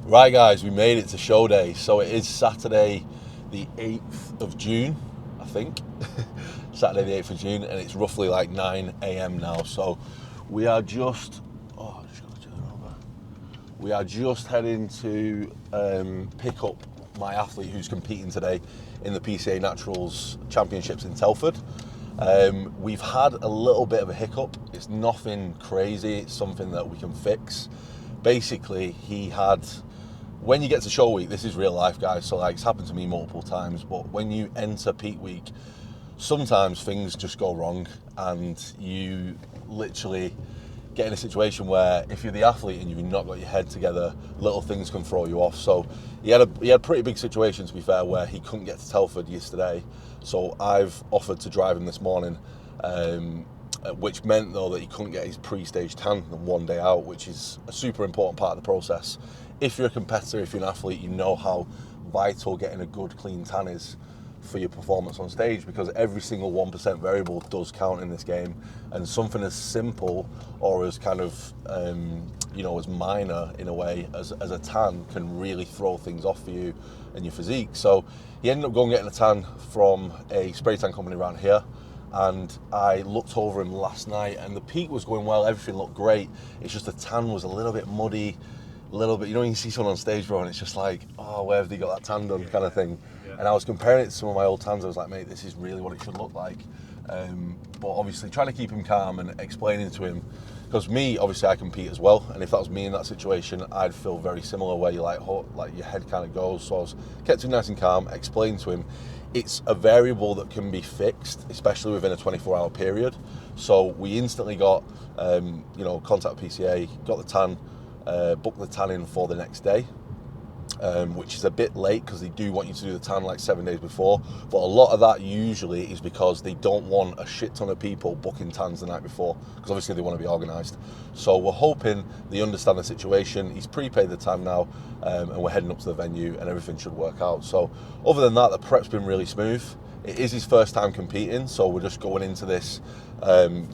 Right, guys, we made it to show day. So it is Saturday, the 8th of June, I think. Saturday, the 8th of June, and it's roughly like 9 a.m. now. So we are just, oh, I just got to turn over. We are just heading to pick up my athlete who's competing today in the PCA Naturals Championships in Telford. We've had a little bit of a hiccup. It's nothing crazy. It's something that we can fix. Basically, when you get to show week, this is real life, guys, so like it's happened to me multiple times, but when you enter peak week, sometimes things just go wrong and you literally get in a situation where if you're the athlete and you've not got your head together, little things can throw you off. So he had a pretty big situation, to be fair, where he couldn't get to Telford yesterday, so I've offered to drive him this morning, which meant though that he couldn't get his pre-stage tan one day out, which is a super important part of the process. If you're a competitor, if you're an athlete, you know how vital getting a good clean tan is for your performance on stage, because every single 1% variable does count in this game, and something as simple or as kind of as minor in a way as a tan can really throw things off for you and your physique. So he ended up going getting a tan from a spray tan company around here, and I looked over him last night and the peak was going well, everything looked great. It's just the tan was a little bit muddy, a little bit, you know, when you see someone on stage, bro, and it's just like, oh, where have they got that tan done, kind of thing. Yeah. And I was comparing it to some of my old tans. I was like, mate, this is really what it should look like. But obviously trying to keep him calm and explaining to him, because me, obviously I compete as well, and if that was me in that situation, I'd feel very similar, where you like your head kind of goes. So I was kept him nice and calm, explained to him it's a variable that can be fixed, especially within a 24-hour period. So we instantly got contact PCA, got the tan, booked the tan in for the next day, which is a bit late because they do want you to do the tan like 7 days before, but a lot of that usually is because they don't want a shit ton of people booking tans the night before, because obviously they want to be organised. So we're hoping they understand the situation. He's prepaid the tan now, and we're heading up to the venue and everything should work out. So other than that, the prep's been really smooth. It is his first time competing, so we're just going into this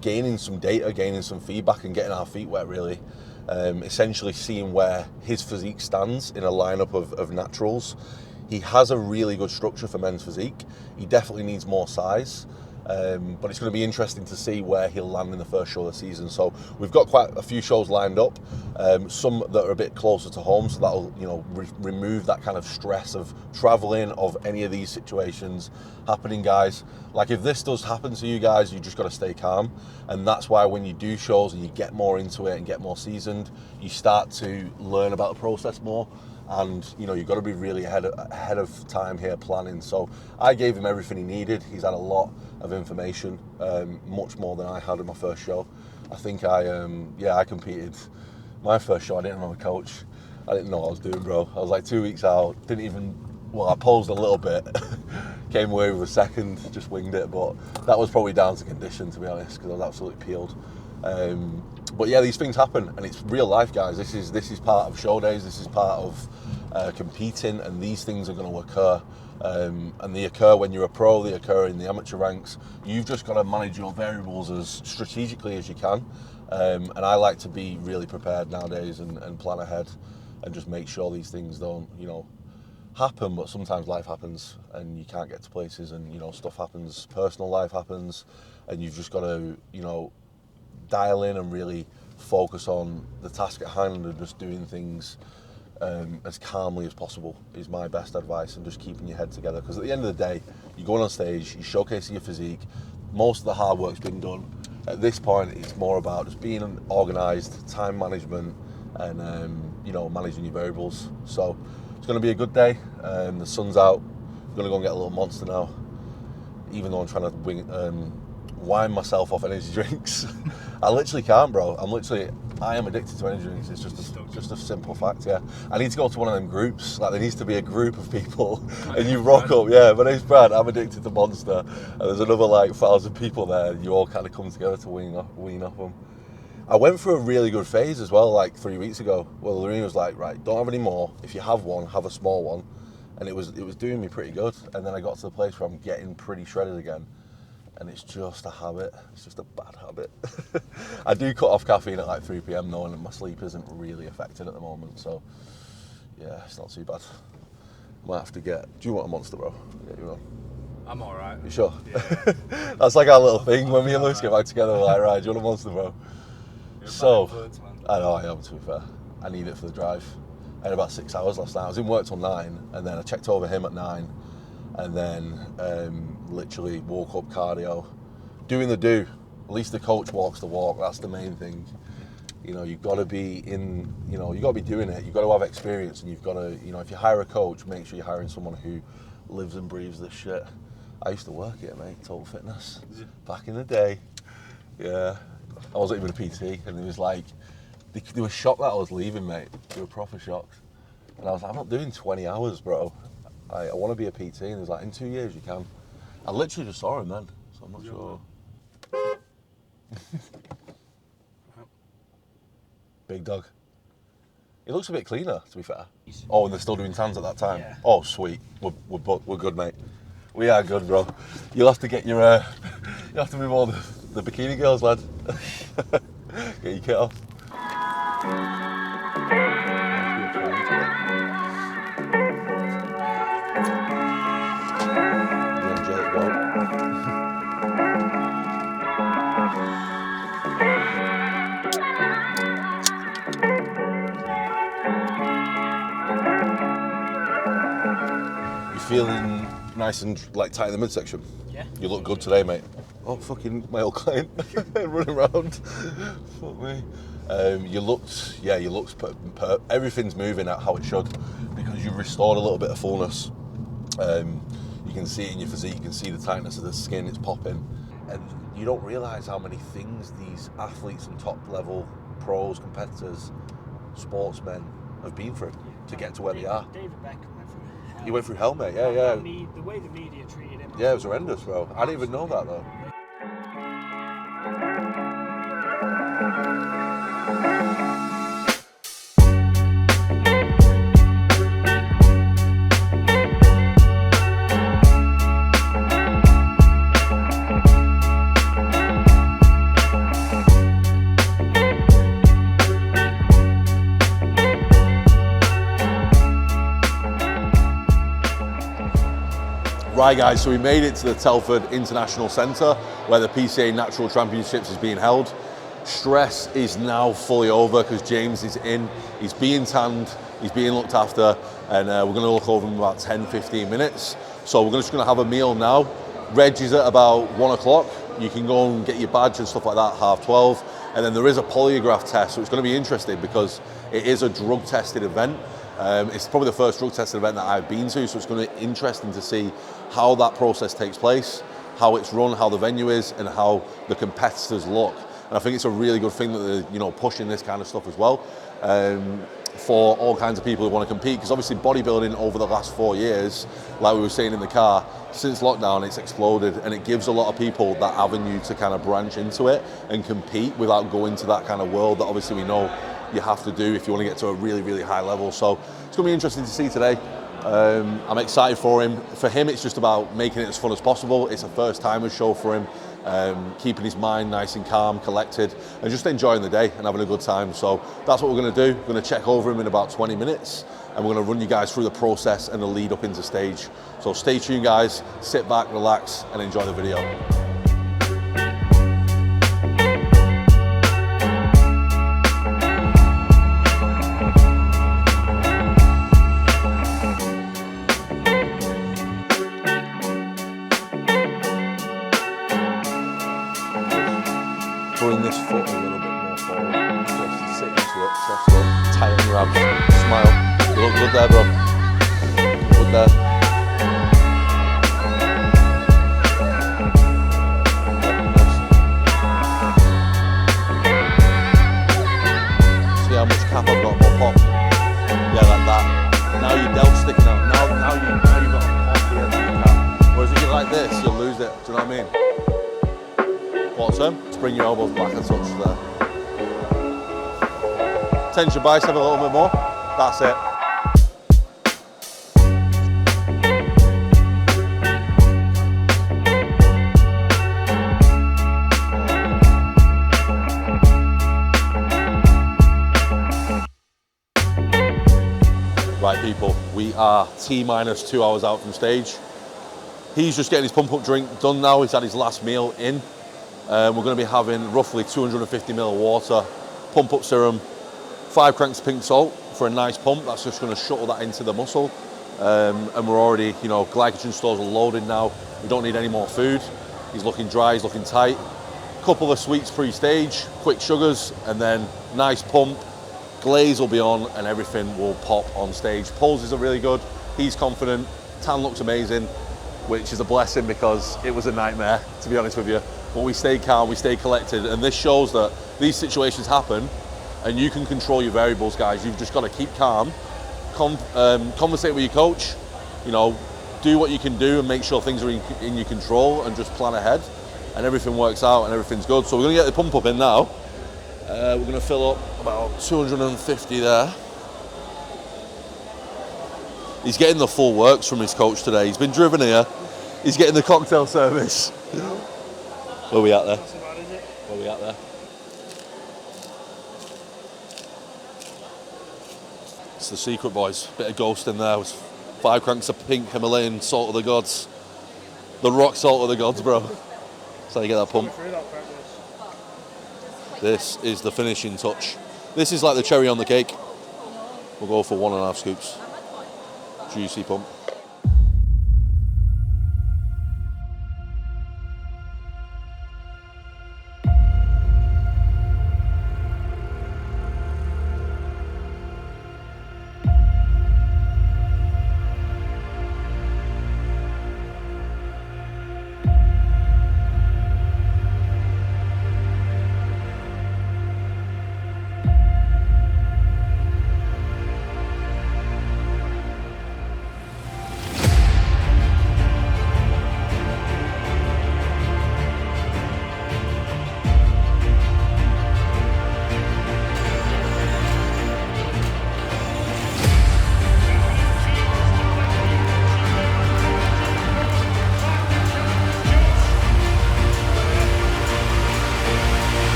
gaining some data, gaining some feedback and getting our feet wet, really. Essentially seeing where his physique stands in a lineup of naturals. He has a really good structure for men's physique. He definitely needs more size, but it's going to be interesting to see where he'll land in the first show of the season. So we've got quite a few shows lined up, some that are a bit closer to home, so that'll remove that kind of stress of travelling, of any of these situations happening, guys. Like, if this does happen to you guys, you just got to stay calm, and that's why when you do shows and you get more into it and get more seasoned, you start to learn about the process more. And you've got to be really ahead of time here planning. So I gave him everything he needed. He's had a lot of information, much more than I had in my first show. I think I competed. My first show, I didn't have a coach. I didn't know what I was doing, bro. I was like 2 weeks out. I posed a little bit. Came away with a second, just winged it. But that was probably down to condition, to be honest, because I was absolutely peeled. But yeah, these things happen, and it's real life, guys. This is part of show days. This is part of competing, and these things are going to occur. And they occur when you're a pro. They occur in the amateur ranks. You've just got to manage your variables as strategically as you can. And I like to be really prepared nowadays and plan ahead, and just make sure these things don't, happen. But sometimes life happens, and you can't get to places, and stuff happens. Personal life happens, and you've just got to, dial in and really focus on the task at hand and just doing things as calmly as possible is my best advice, and just keeping your head together, because at the end of the day, you're going on stage, you're showcasing your physique, most of the hard work's been done. At this point, it's more about just being organised, time management, and managing your variables. So it's going to be a good day. The sun's out. I'm going to go and get a little monster now, even though I'm trying to wind myself off energy drinks. I literally can't, bro. I am addicted to energy drinks. It's just a simple fact, yeah. I need to go to one of them groups. Like, there needs to be a group of people, and you rock up. Yeah, my name's Brad. I'm addicted to Monster, and there's another 1,000 people there. You all kind of come together to wean off them. I went through a really good phase as well, like 3 weeks ago. Well, Lorena was like, right, don't have any more. If you have one, have a small one, and it was doing me pretty good. And then I got to the place where I'm getting pretty shredded again. And it's just a habit. It's just a bad habit. I do cut off caffeine at like 3 p.m. though, and my sleep isn't really affected at the moment. So Yeah, it's not too bad. Might have to get. Do you want a Monster, bro? Yeah, you will. I'm alright. You sure? Yeah. That's like our little thing when me and Lewis get back together. We're like, right, do you want a Monster, bro? So, I know I am, to be fair. I need it for the drive. I had about 6 hours last night. I was in work till 9, and then I checked over him at 9, and then literally woke up cardio, doing the do. At least the coach walks the walk. That's the main thing. You know, you've got to be in. You know, you've got to be doing it. You've got to have experience, and you've got to. You know, if you hire a coach, make sure you're hiring someone who lives and breathes this shit. I used to work it, mate. Total Fitness. Back in the day. Yeah. I wasn't even a PT, and it was like, they were shocked that I was leaving, mate. They were proper shocked. And I was like, I'm not doing 20 hours, bro. I want to be a PT. And he was like, in 2 years you can. I literally just saw him then, so I'm not sure. Big dog. He looks a bit cleaner, to be fair. Oh, and they're still doing tans at that time? Yeah. Oh, sweet. We're good, mate. We are good, bro. You'll have to get your, you'll have to move all the bikini girls, lad. Get your kit off. Feeling nice and like tight in the midsection? Yeah. You look good today, mate. Oh, fucking my old client running around. Fuck me. You looked, everything's moving at how it should because you've restored a little bit of fullness. You can see it in your physique, you can see the tightness of the skin, it's popping. And you don't realise how many things these athletes and top level pros, competitors, sportsmen have been through to get to where they are. David Beckham went through hell. He went through hell, mate, yeah. The way the media treated him. Yeah, it was horrendous, bro. I didn't even know that, though. Right guys, so we made it to the Telford International Centre where the PCA Natural Championships is being held. Stress is now fully over because James is in, he's being tanned, he's being looked after, and we're going to look over him in about 10-15 minutes. So we're just going to have a meal now. Reg is at about 1 o'clock. You can go and get your badge and stuff like that, 12:30. And then there is a polygraph test, so it's going to be interesting because it is a drug tested event. It's probably the first drug tested event that I've been to, so it's going to be interesting to see how that process takes place, how it's run, how the venue is, and how the competitors look. And I think it's a really good thing that they're pushing this kind of stuff as well for all kinds of people who want to compete. Because obviously bodybuilding over the last 4 years, like we were saying in the car, since lockdown it's exploded, and it gives a lot of people that avenue to kind of branch into it and compete without going to that kind of world that obviously we know you have to do if you want to get to a really, really high level. So it's going to be interesting to see today. I'm excited for him. For him, it's just about making it as fun as possible. It's a first timers show for him, keeping his mind nice and calm, collected, and just enjoying the day and having a good time. So that's what we're going to do. We're going to check over him in about 20 minutes, and we're going to run you guys through the process and the lead up into stage. So stay tuned, guys. Sit back, relax, and enjoy the video. Bring this foot a little bit more forward. Just sit into it, soft slow, tighten your abs, smile. You look good there, bro. Good there. See how much cap I've got, more pop. Yeah, like that. Now your delt's sticking out. Now you've got a pop here to your cap. Whereas if you're like this, you'll lose it. Do you know what I mean? What's him? Just bring your elbows back a touch there. Tension your bicep a little bit more. That's it. Right, people, we are T-minus 2 hours out from stage. He's just getting his pump-up drink done now. He's had his last meal in. We're going to be having roughly 250 ml of water, pump-up serum, 5 cranks of pink salt for a nice pump. That's just going to shuttle that into the muscle. And we're already, you know, glycogen stores are loaded now. We don't need any more food. He's looking dry, he's looking tight. Couple of sweets pre-stage, quick sugars, and then nice pump. Glaze will be on and everything will pop on stage. Poses are really good. He's confident. Tan looks amazing, which is a blessing because it was a nightmare, to be honest with you. But we stay calm, we stay collected, and this shows that these situations happen and you can control your variables, guys. You've just got to keep calm, conversate with your coach, you know, do what you can do and make sure things are in your control and just plan ahead, and everything works out and everything's good. So we're gonna get the pump up in now. We're gonna fill up about 250 there. He's getting the full works from his coach today. He's been driven here. He's getting the cocktail service. Where are we at there? That's about, is it? Where are we at there? It's the secret, boys. Bit of ghost in there. 5 cranks of pink Himalayan salt of the gods. The rock salt of the gods, bro. That's how you get that pump. This is the finishing touch. This is like the cherry on the cake. We'll go for 1.5 scoops. Juicy pump.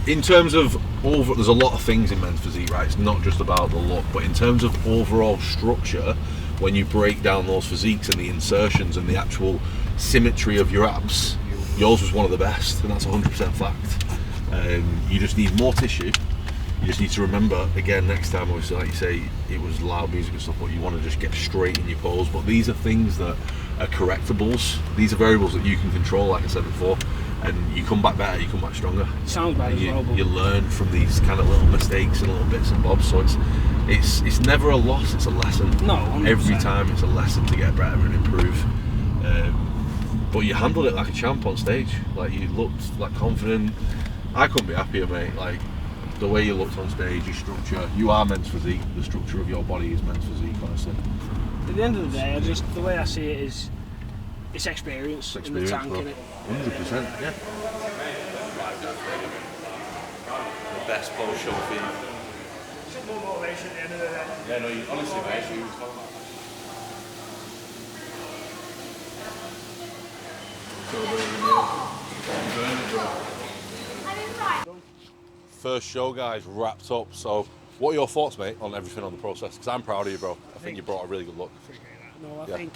In terms of there's a lot of things in men's physique, right? It's not just about the look, but in terms of overall structure, when you break down those physiques and the insertions and the actual symmetry of your abs, yours was one of the best, and that's 100% fact. You just need more tissue. You just need to remember, again, next time, obviously, like you say, it was loud music and stuff, but you want to just get straight in your pose. But these are things that are correctables. These are variables that you can control, like I said before. And you come back better, you come back stronger. Sounds bad as well, but you learn from these kind of little mistakes and little bits and bobs. So it's never a loss, it's a lesson. No, 100%. Every time it's a lesson to get better and improve. But you handled it like a champ on stage. Like, you looked like confident. I couldn't be happier, mate. Like, the way you looked on stage, your structure. You are men's physique. The structure of your body is men's physique, honestly. At the end of the day, the way I see it is, it's experience in the tank, innit? 100%, yeah. The best pole show for you. It's just more motivation at the end of the day. Yeah, no, honestly, mate, you First show, guys, wrapped up. So, what are your thoughts, mate, on everything on the process? Because I'm proud of you, bro. I think you brought a really good look. No, I think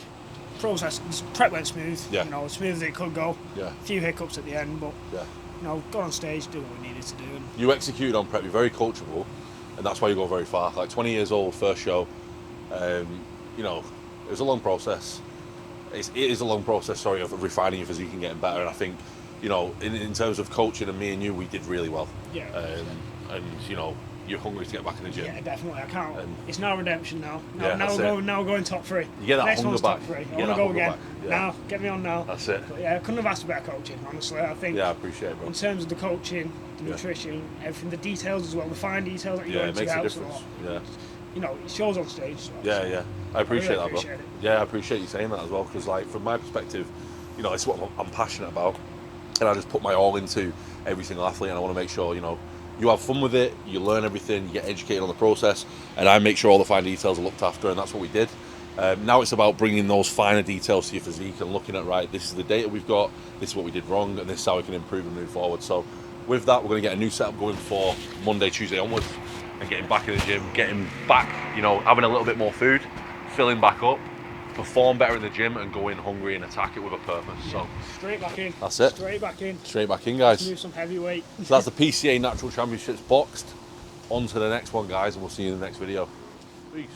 process, prep went smooth. Yeah. You know, as smooth as it could go. Yeah. A few hiccups at the end, but Yeah. you know, got on stage, do what we needed to do. And You executed on prep. You're very coachable, and that's why you go very far. Like 20 years old, first show. You know, it was a long process. It is a long process, sorry, of refining your physique and getting better. And I think, you know, in terms of coaching and me and you, we did really well. Yeah. And you know, you're hungry to get back in the gym. Yeah, definitely. I can't. It's now redemption now. Now we're going top 3. You get that Next hunger one's back. top 3. I You get want to that go hunger again. back. Yeah. Now, get me on now. That's it. But yeah, I couldn't have asked for better coaching, honestly. I think. Yeah, I appreciate it, bro. In terms of the coaching, the nutrition, everything, the details as well, the fine details that you go into. Yeah, it makes a difference. Yeah. You know, it shows on stage. So Yeah. I appreciate that, bro. Appreciate it. Yeah, I appreciate you saying that as well, because like from my perspective, you know, it's what I'm passionate about, and I just put my all into every single athlete, and I want to make sure, you know, you have fun with it, you learn everything, you get educated on the process, and I make sure all the fine details are looked after, and that's what we did. Now it's about bringing those finer details to your physique and looking at, right, this is the data we've got, this is what we did wrong, and this is how we can improve and move forward. So with that, we're going to get a new setup going for Monday, Tuesday onwards, and getting back in the gym, getting back, you know, having a little bit more food, filling back up, perform better in the gym, and go in hungry and attack it with a purpose. So straight back in. That's it. Straight back in. Straight back in, guys. Do some heavyweight. So that's the PCA Natural Championships boxed. On to the next one, guys, and we'll see you in the next video. Peace.